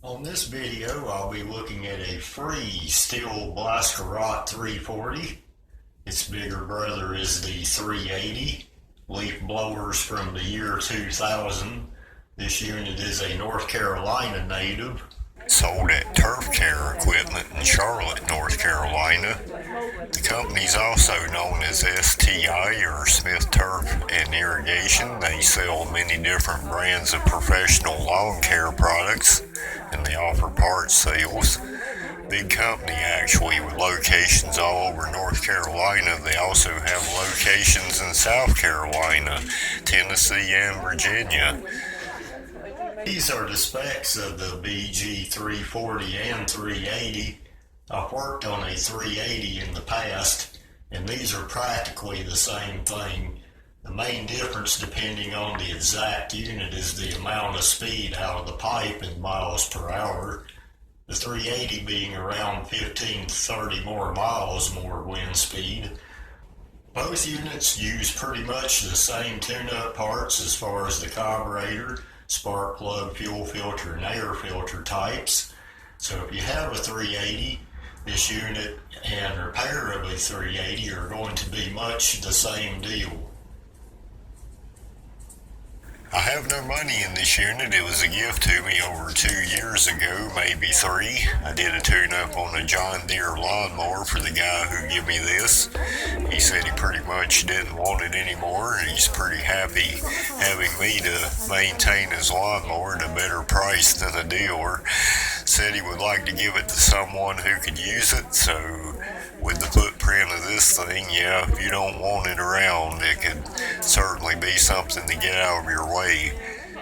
On this video, I'll be looking at a free Stihl BR 340. Its bigger brother is the 380. Leaf blowers from the year 2000. This unit is a North Carolina native. Sold at Turf Care Equipment in Charlotte, North Carolina. The company's also known as STI or Smith Turf and Irrigation. They sell many different brands of professional lawn care products, and they offer parts sales. Big company actually, with locations all over North Carolina. They also have locations in South Carolina, Tennessee, and Virginia. These are the specs of the BG 340 and 380. I've worked on a 380 in the past, and these are practically the same thing. The main difference, depending on the exact unit, is the amount of speed out of the pipe in miles per hour. The 380 being around 15 to 30 more miles more wind speed. Both units use pretty much the same tune-up parts as far as the carburetor, spark plug, fuel filter, and air filter types. So if you have a 380, this unit and repair of a 380 are going to be much the same deal. I have no money in this unit. It was a gift to me over 2 years ago, maybe 3. I did a tune-up on a John Deere lawnmower for the guy who gave me this. He said he pretty much didn't want it anymore. He's pretty happy having me to maintain his lawnmower at a better price than a dealer. Said he would like to give it to someone who could use it, so with the footprint of this thing, yeah, if you don't want it around, it could certainly be something to get out of your way.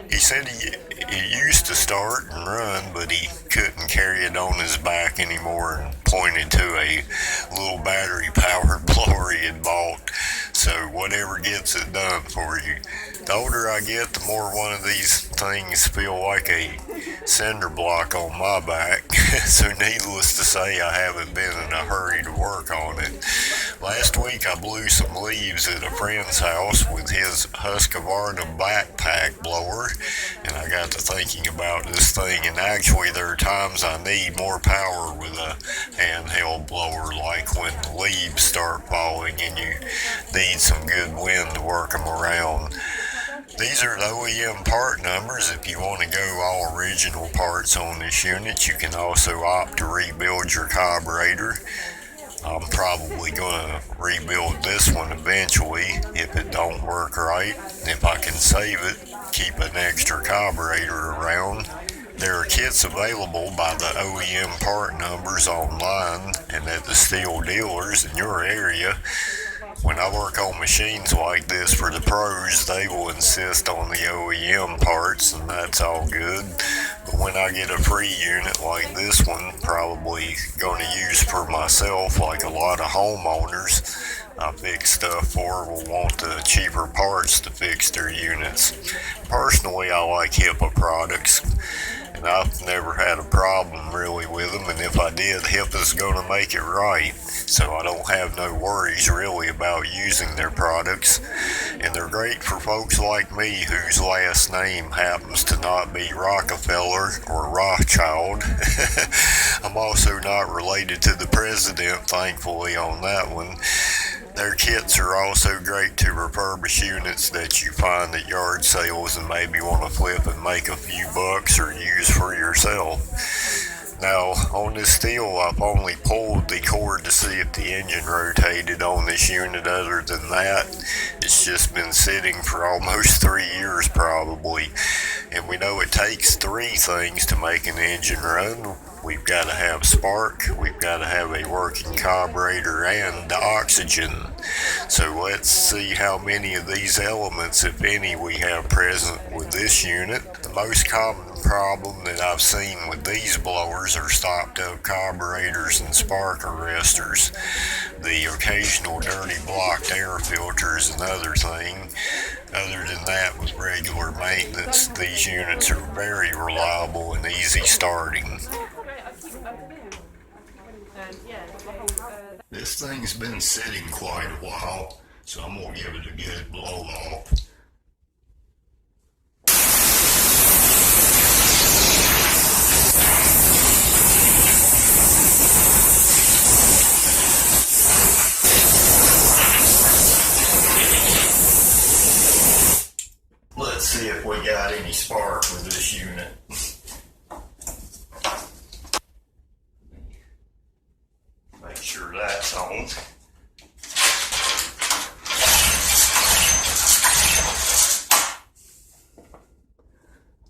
He said he used to start and run, but he couldn't carry it on his back anymore, and pointed to a little battery-powered blower he had bought. So whatever gets it done for you. The older I get, the more one of these things feel like a cinder block on my back. So needless to say, I haven't been in a hurry to work on it. Last week I blew some leaves at a friend's house with his Husqvarna backpack blower, and I got to thinking about this thing, and actually there are times I need more power with a handheld blower, like when leaves start falling and you need some good wind to work them around. These are the OEM part numbers. If you want to go all original parts on this unit, you can also opt to rebuild your carburetor. I'm probably going to rebuild this one eventually if it don't work right. If I can save it, keep an extra carburetor around. There are kits available by the OEM part numbers online and at the Stihl dealers in your area. When I work on machines like this for the pros, they will insist on the OEM parts, and that's all good. But when I get a free unit like this one, probably going to use for myself, like a lot of homeowners I fix stuff for will want the cheaper parts to fix their units. Personally, I like Hipa products, and I've never had a problem really with them, and if I did, Hipa's going to make it right. So I don't have no worries really about using their products, and they're great for folks like me whose last name happens to not be Rockefeller or Rothschild. I'm also not related to the president, thankfully, on that one. Their kits are also great to refurbish units that you find at yard sales and maybe want to flip and make a few bucks or use for yourself. Now, on this Stihl, I've only pulled the cord to see if the engine rotated on this unit. Other than that, it's just been sitting for almost 3 years probably. And we know it takes 3 things to make an engine run. We've got to have spark, we've got to have a working carburetor, and the oxygen. So let's see how many of these elements, if any, we have present with this unit. The most common problem that I've seen with these blowers are stopped up carburetors and spark arresters. The occasional dirty blocked air filter is another thing. Other than that, with regular maintenance, these units are very reliable and easy starting. This thing's been sitting quite a while, so I'm going to give it a good blow off. any spark with this unit. Make sure that's on.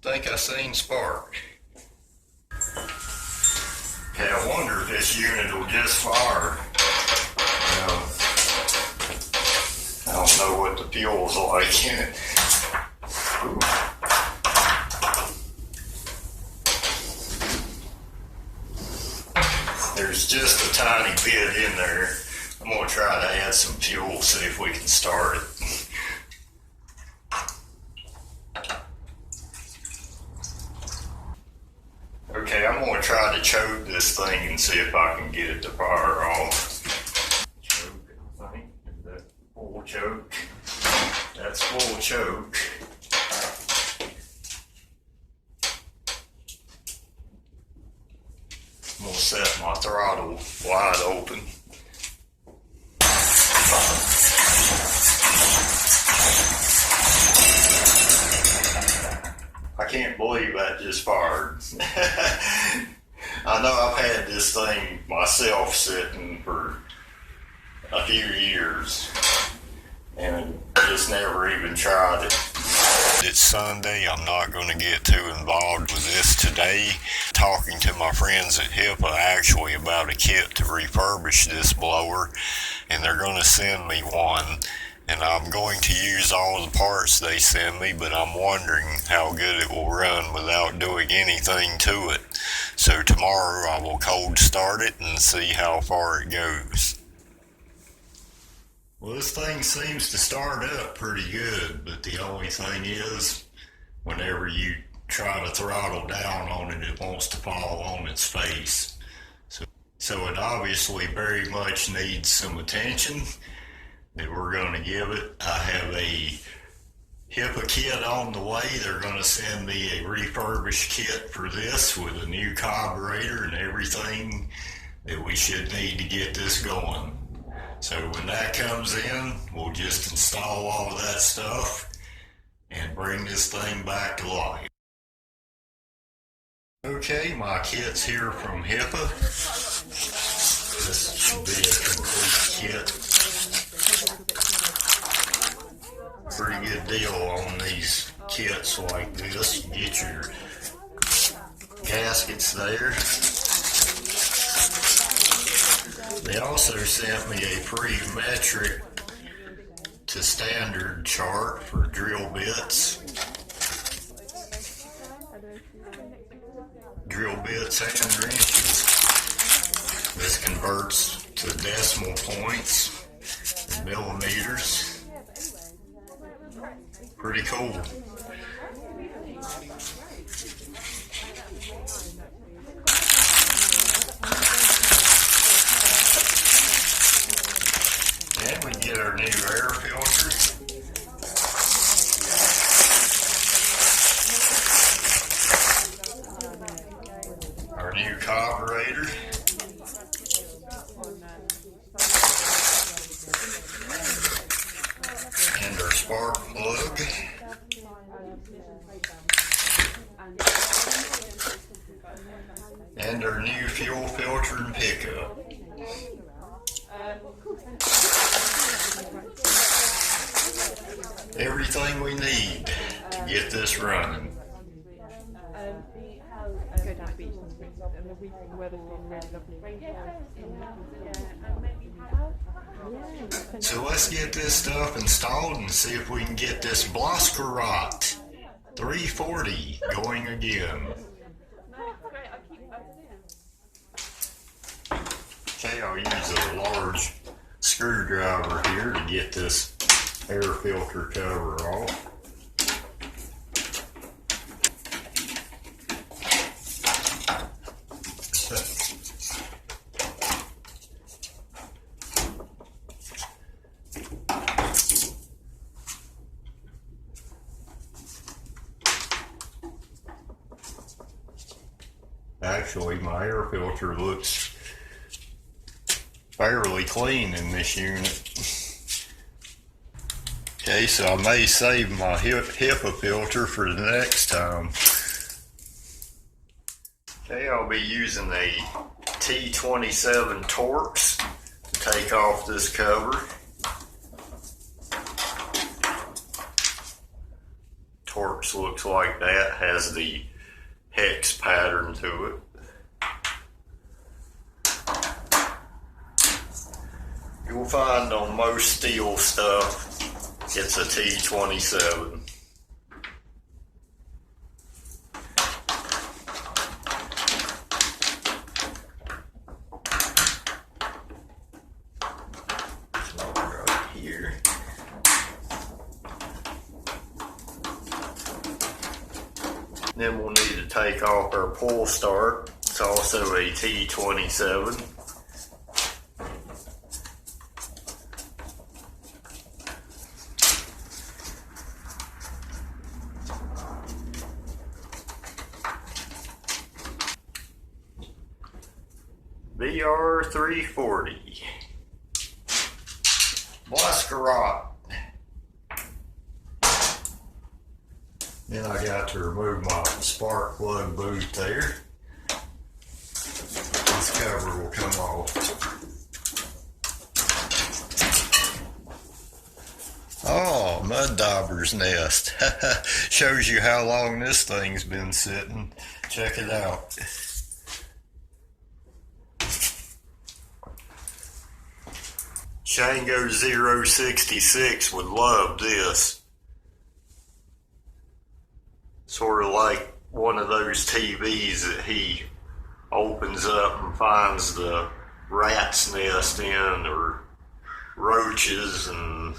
Think I seen spark. Okay, I wonder if this unit will just fire. I don't know what the fuel's like in it. Ooh. There's just a tiny bit in there. I'm going to try to add some fuel, see if we can start it. Okay, I'm going to try to choke this thing and see if I can get it to fire off. Choke, I think. Is that full choke? That's full choke. I'm going to set my throttle wide open. I can't believe that just fired. I know I've had this thing myself sitting for a few years and just never even tried it. It's Sunday. I'm not going to get too involved with this today. Talking to my friends at Hipa actually about a kit to refurbish this blower, and they're going to send me one. And I'm going to use all the parts they send me, but I'm wondering how good it will run without doing anything to it. So tomorrow I will cold start it and see how far it goes. Well, this thing seems to start up pretty good, but the only thing is, whenever you try to throttle down on it, it wants to fall on its face. So it obviously very much needs some attention that we're going to give it. I have a Hipa kit on the way. They're going to send me a refurbished kit for this with a new carburetor and everything that we should need to get this going. So when that comes in, we'll just install all of that stuff and bring this thing back to life. Okay, my kit's here from Hipa. This should be a complete kit. Pretty good deal on these kits like this. You get your gaskets there. They also sent me a pre-metric to standard chart for drill bits. Drill bits and wrenches. This converts to decimal points and millimeters. Pretty cool. And we get our new air filter. Our new carburetor. And our spark plug. And our new fuel filter and pickup. Everything we need to get this running. So let's get this stuff installed and see if we can get this Blascarot 340 going again. Okay, I'll use a large screwdriver here to get this air filter cover off. Actually, my air filter looks fairly clean in this unit. Okay, so I may save my HIPA filter for the next time. Okay, I'll be using a T27 Torx to take off this cover. Torx looks like that, has the hex pattern to it. You'll find on most Stihl stuff, it's a T27. Right here. Then we'll need to take off our pull start. It's also a T27. BR 340. Blascarot. Then I got to remove my spark plug boot there. This cover will come off. Oh, mud dauber's nest. Shows you how long this thing's been sitting. Check it out. Shango 066 would love this. Sort of like one of those TVs that he opens up and finds the rat's nest in, or roaches and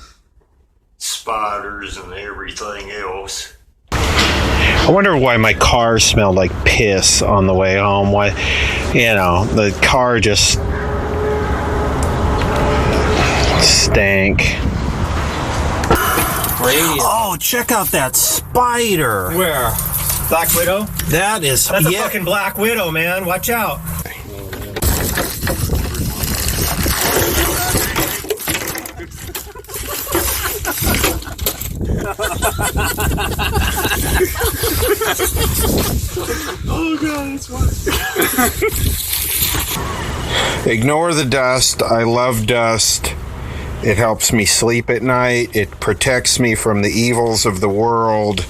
spiders and everything else. I wonder why my car smelled like piss on the way home. Why, you know, the car just stank. Oh, check out that spider. Where? Black Widow? That's a fucking Black Widow, man. Watch out. Oh god, that's funny. Ignore the dust. I love dust. It helps me sleep at night. It protects me from the evils of the world.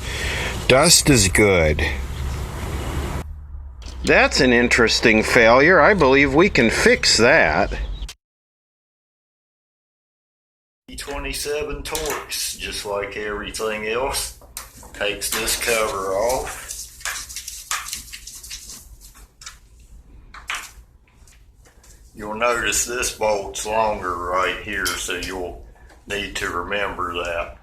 Dust is good. That's an interesting failure. I believe we can fix that. T27 Torx, just like everything else, takes this cover off. You'll notice this bolt's longer right here, so you'll need to remember that.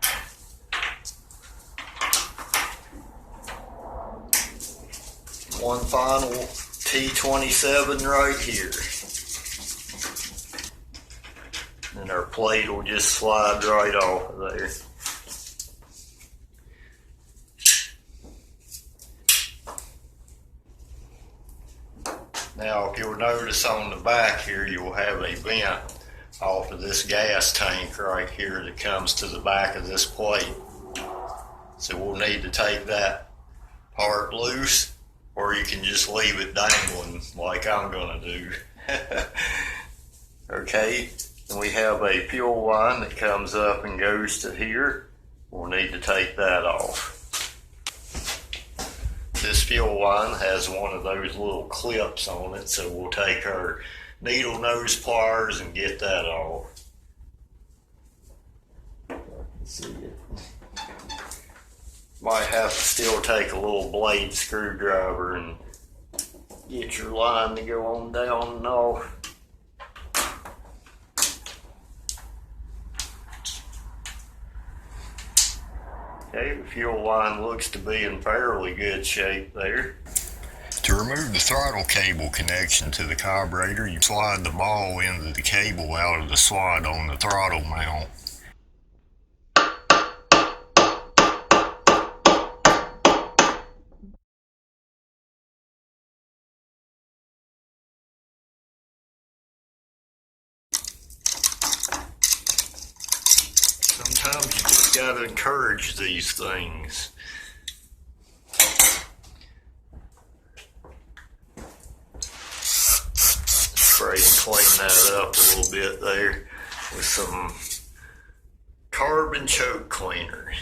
One final T27 right here. And our plate will just slide right off of there. Now, if you'll notice on the back here, you'll have a vent off of this gas tank right here that comes to the back of this plate. So we'll need to take that part loose, or you can just leave it dangling like I'm gonna do. Okay, and we have a fuel line that comes up and goes to here. We'll need to take that off. This fuel line has one of those little clips on it, so we'll take our needle nose pliers and get that off. I can see it. Might have to still take a little blade screwdriver and get your line to go on down and off. Okay, the fuel line looks to be in fairly good shape there. To remove the throttle cable connection to the carburetor, you slide the ball end of the cable out of the slot on the throttle mount. sometimes you just gotta encourage these things. Spray and clean that up a little bit there with some carbon choke cleaner.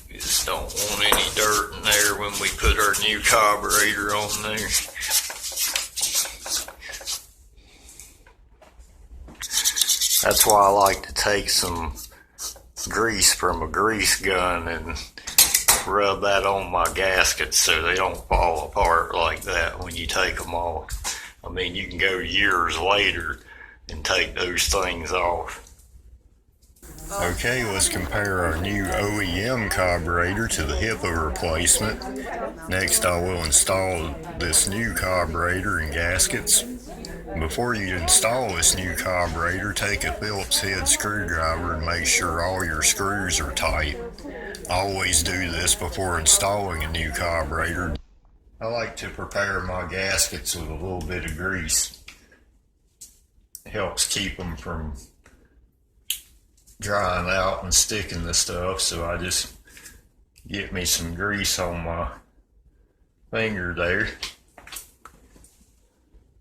We just don't want any dirt in there when we put our new carburetor on there. That's why I like to take some grease from a grease gun and rub that on my gaskets so they don't fall apart like that when you take them off. I mean, you can go years later and take those things off. Okay, let's compare our new OEM carburetor to the Hipa replacement. Next, I will install this new carburetor and gaskets. Before you install this new carburetor, take a Phillips head screwdriver and make sure all your screws are tight. Always do this before installing a new carburetor. I like to prepare my gaskets with a little bit of grease. It helps keep them from drying out and sticking to stuff, so I just get me some grease on my finger there.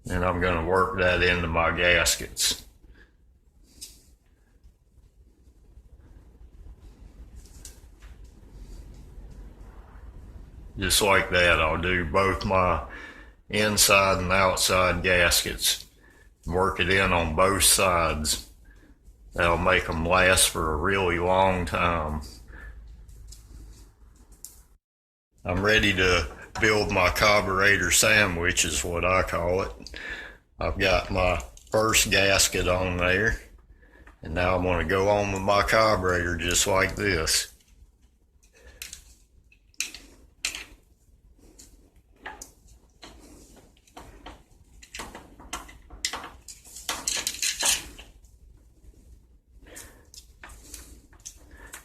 And I'm going to work that into my gaskets. Just like that, I'll do both my inside and outside gaskets. Work it in on both sides. That'll make them last for a really long time. I'm ready to build my carburetor sandwich, is what I call it. I've got my first gasket on there, and now I'm going to go on with my carburetor just like this.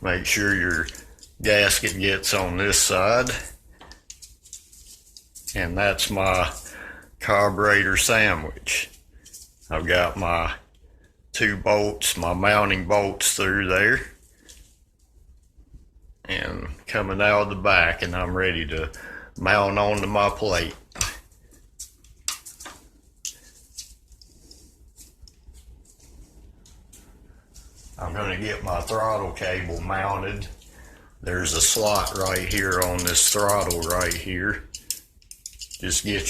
Make sure your gasket gets on this side. And that's my carburetor sandwich. I've got my 2 bolts, my mounting bolts through there. And coming out of the back, and I'm ready to mount onto my plate. I'm going to get my throttle cable mounted. There's a slot right here on this throttle right here. Just get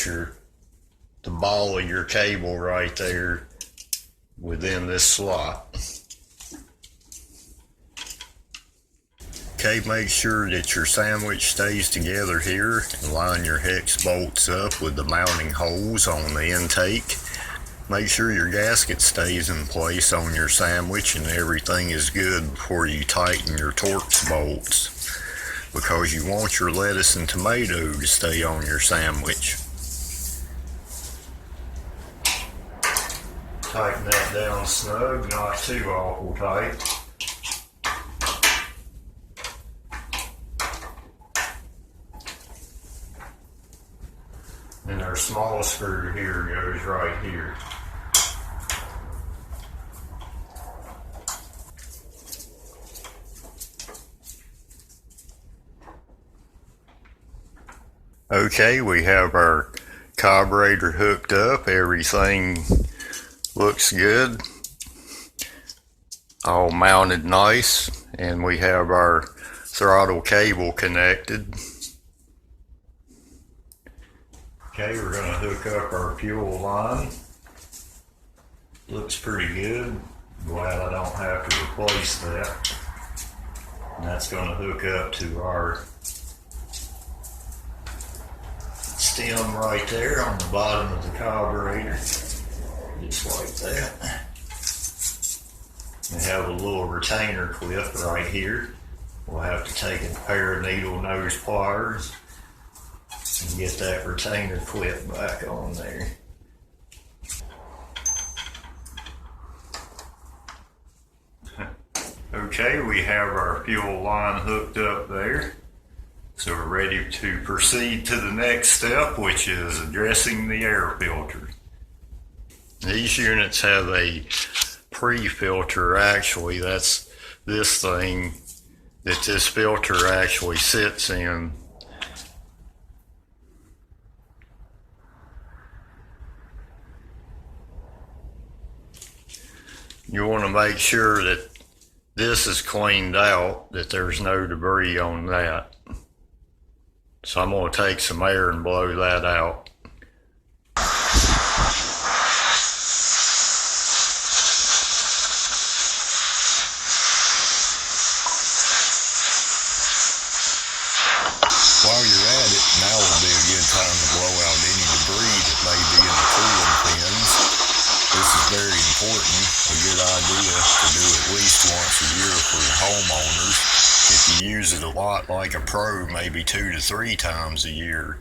the ball of your cable right there within this slot. Okay, make sure that your sandwich stays together here and line your hex bolts up with the mounting holes on the intake. Make sure your gasket stays in place on your sandwich and everything is good before you tighten your Torx bolts, because you want your lettuce and tomato to stay on your sandwich. Tighten that down snug, not too awful tight. And our small screw here goes right here. Okay, we have our carburetor hooked up. Everything looks good. All mounted nice. And we have our throttle cable connected. Okay, we're going to hook up our fuel line. Looks pretty good. Glad I don't have to replace that. And that's going to hook up to our stem right there on the bottom of the carburetor, just like that. We have a little retainer clip right here. We'll have to take a pair of needle nose pliers and get that retainer clip back on there. Okay, we have our fuel line hooked up there. So we're ready to proceed to the next step, which is addressing the air filter. These units have a pre-filter. Actually, that's this thing that this filter actually sits in. You want to make sure that this is cleaned out, that there's no debris on that. So I'm going to take some air and blow that out. While you're at it, now would be a good time to blow out any debris that may be in the cooling pins. This is very important, a good idea to do at least once a year for homeowners. If you use it a lot like a pro, maybe 2 to 3 times a year.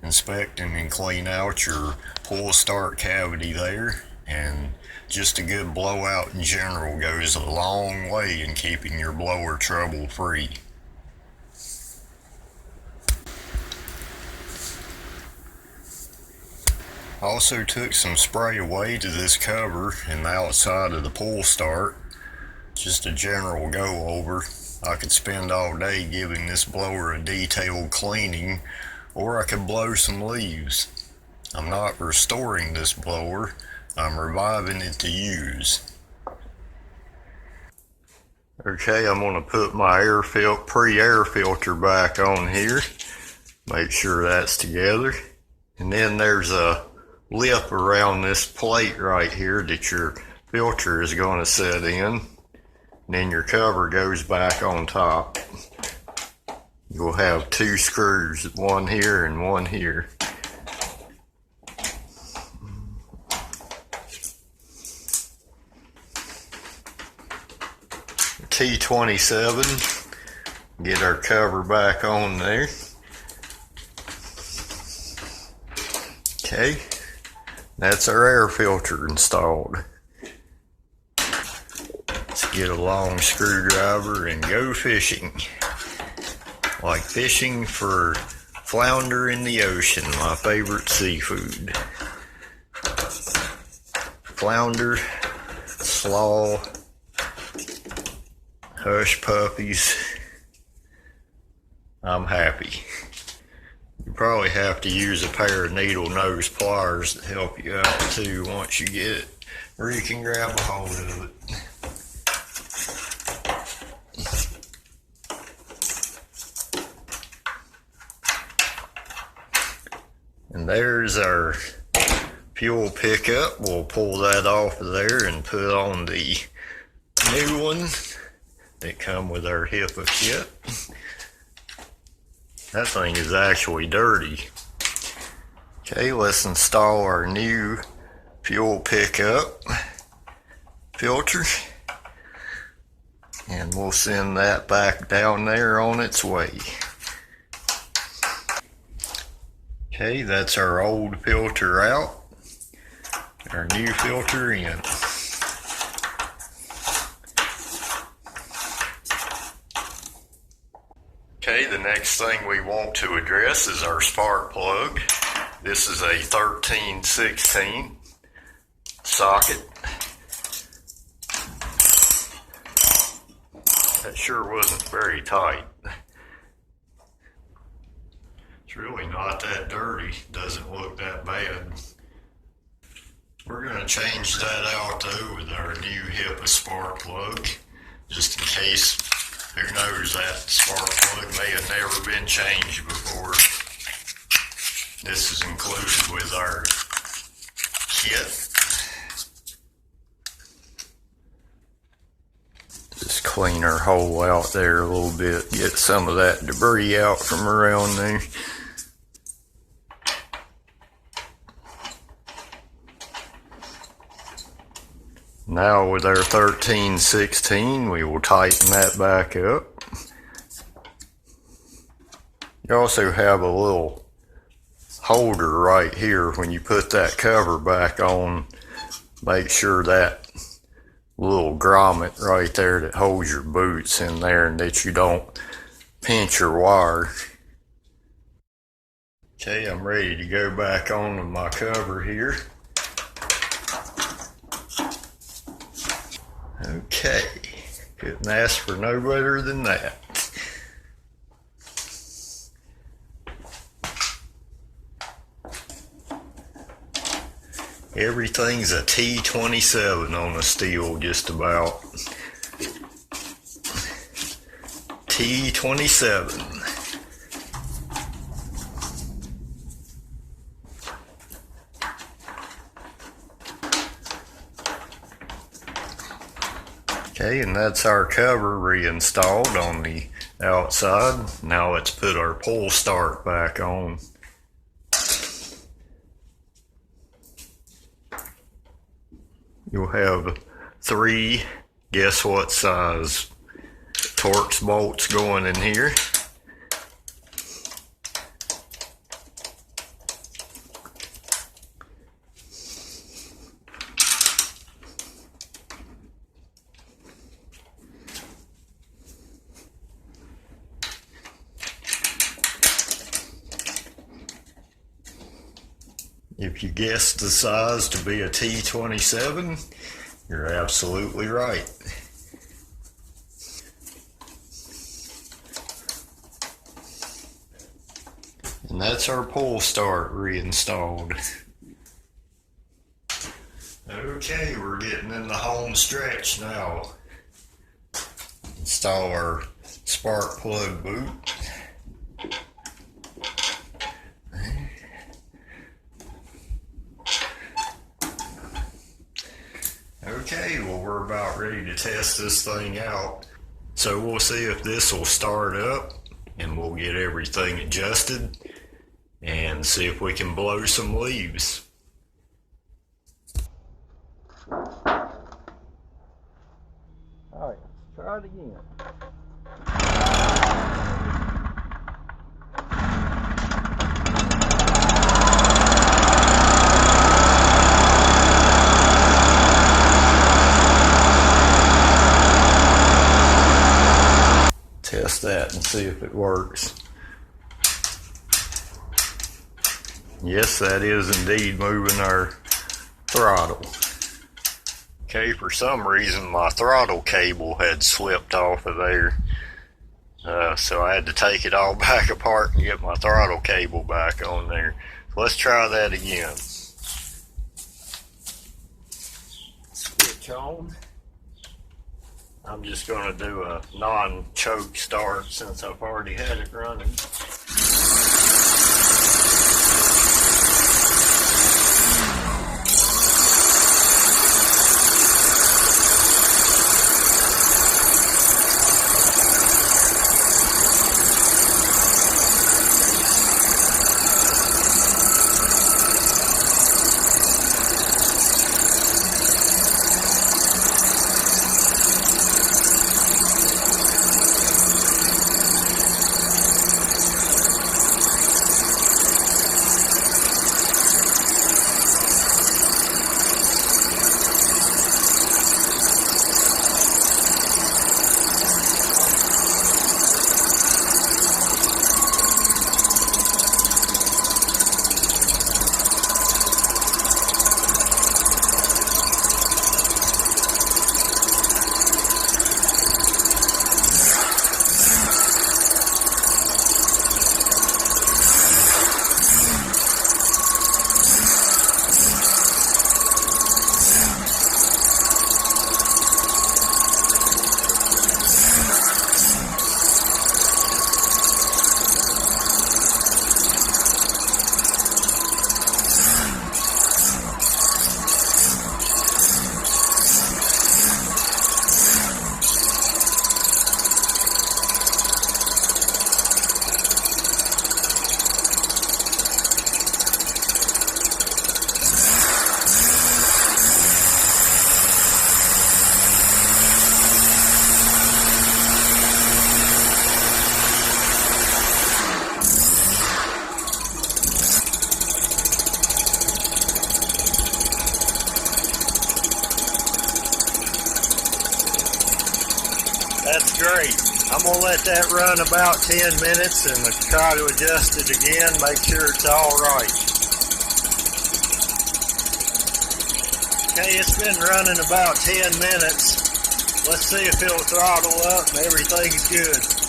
Inspect and clean out your pull start cavity there, and just a good blowout in general goes a long way in keeping your blower trouble free. Also took some spray away to this cover and the outside of the pull start. Just a general go over. I could spend all day giving this blower a detailed cleaning, or I could blow some leaves. I'm not restoring this blower, I'm reviving it to use. Okay, I'm going to put my pre-air filter back on here. Make sure that's together. And then there's a lip around this plate right here that your filter is going to set in. And then your cover goes back on top. You'll have 2 screws, one here and one here. T27, get our cover back on there. Okay, that's our air filter installed. Let's get a long screwdriver and go fishing. Like fishing for flounder in the ocean, my favorite seafood. Flounder, slaw, hush puppies. I'm happy. You probably have to use a pair of needle nose pliers to help you out too once you get it, or you can grab a hold of it. And there's our fuel pickup. We'll pull that off of there and put on the new one that come with our Hipa kit. That thing is actually dirty. Okay, let's install our new fuel pickup filter. And we'll send that back down there on its way. Okay, that's our old filter out. Our new filter in. Okay, the next thing we want to address is our spark plug. This is a 1316 socket. That sure wasn't very tight. It's really not that dirty, doesn't look that bad. We're going to change that out though with our new Hipa spark plug, just in case. Who knows, that spark plug may have never been changed before. This is included with our kit. Just clean our hole out there a little bit, get some of that debris out from around there. Now with our 1316, we will tighten that back up. You also have a little holder right here. When you put that cover back on, make sure that little grommet right there that holds your boots in there and that you don't pinch your wire. Okay, I'm ready to go back on with my cover here. Okay, couldn't ask for no better than that. Everything's a T27 on the Stihl, just about. T27. Okay, and that's our cover reinstalled on the outside. Now let's put our pull start back on. You'll have 3, guess what size, Torx bolts going in here. If you guessed the size to be a T27, you're absolutely right. And that's our pull start reinstalled. Okay, we're getting in the home stretch now. Install our spark plug boot. Okay, well, we're about ready to test this thing out. So we'll see if this will start up, and we'll get everything adjusted and see if we can blow some leaves. All right, try it again. Test that and see if it works. Yes, that is indeed moving our throttle. Okay, for some reason my throttle cable had slipped off of there. So I had to take it all back apart and get my throttle cable back on there. So let's try that again. Switch on. I'm just going to do a non-choke start since I've already had it running. That's great. I'm going to let that run about 10 minutes and try to adjust it again, make sure it's all right. Okay, it's been running about 10 minutes Let's see if it'll throttle up and everything's good.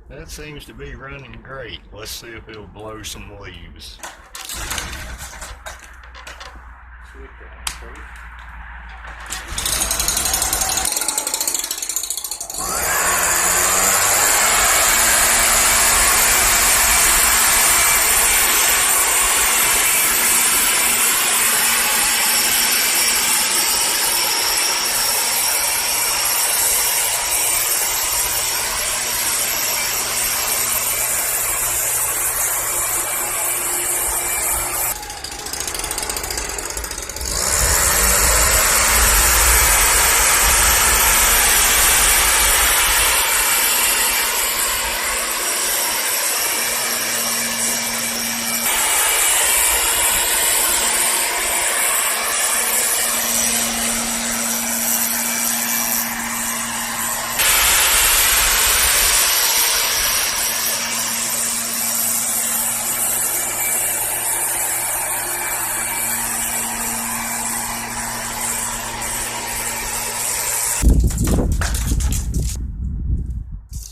That seems to be running great. Let's see if it'll blow some leaves.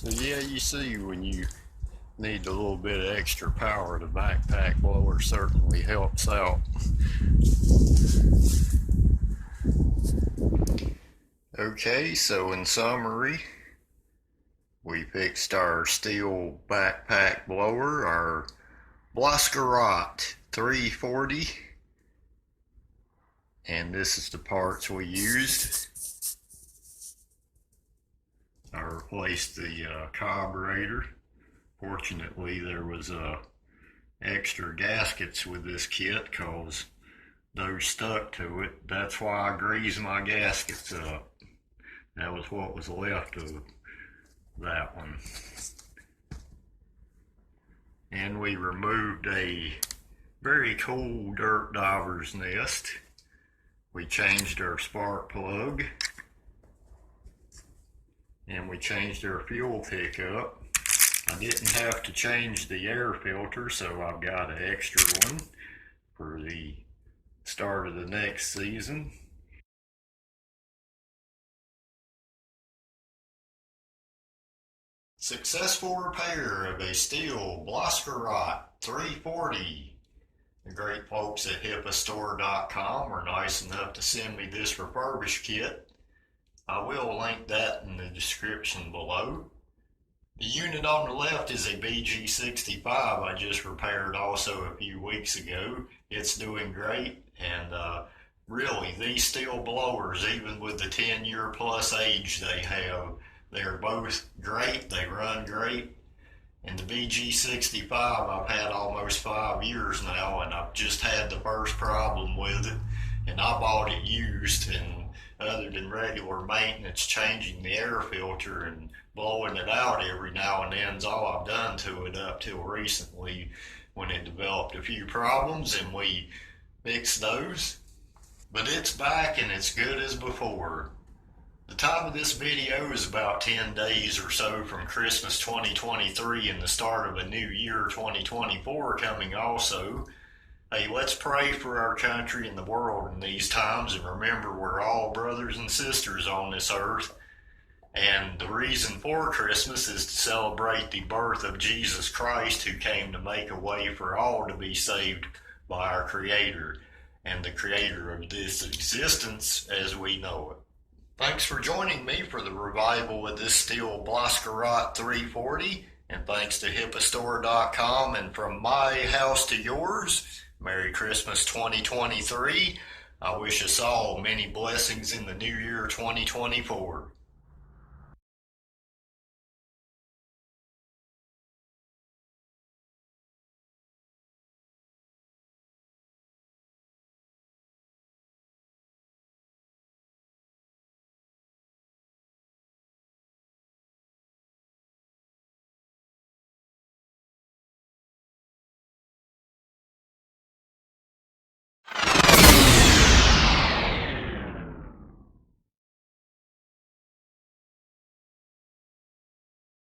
So yeah, you see, when you need a little bit of extra power, the backpack blower certainly helps out. Okay, so in summary, we fixed our Stihl backpack blower, our Blaskerot 340, and this is the parts we used. I replaced the carburetor. Fortunately, there was extra gaskets with this kit because those stuck to it. That's why I greased my gaskets up. That was what was left of that one. And we removed a very cool dirt diver's nest. We changed our spark plug. And we changed our fuel pickup. I didn't have to change the air filter, so I've got an extra one for the start of the next season. Successful repair of a Stihl Blaskerot 340. The great folks at HipaStore.com were nice enough to send me this refurbished kit. I will link that in the description below. The unit on the left is a BG65 I just repaired also a few weeks ago. It's doing great, and really these Stihl blowers, even with the 10-year plus age they have, they're both great, they run great. And the BG65 I've had almost 5 years now, and I've just had the first problem with it, and I bought it used, and other than regular maintenance, changing the air filter and blowing it out every now and then is all I've done to it up till recently when it developed a few problems and we fixed those. But it's back and it's good as before. The time of this video is about 10 days or so from Christmas 2023 and the start of a new year 2024 coming also. Hey, let's pray for our country and the world in these times, and remember we're all brothers and sisters on this earth. And the reason for Christmas is to celebrate the birth of Jesus Christ, who came to make a way for all to be saved by our Creator, and the Creator of this existence as we know it. Thanks for joining me for the revival of this Stihl BR 340, and thanks to HipaDot.com, and from my house to yours, Merry Christmas 2023. I wish us all many blessings in the new year 2024.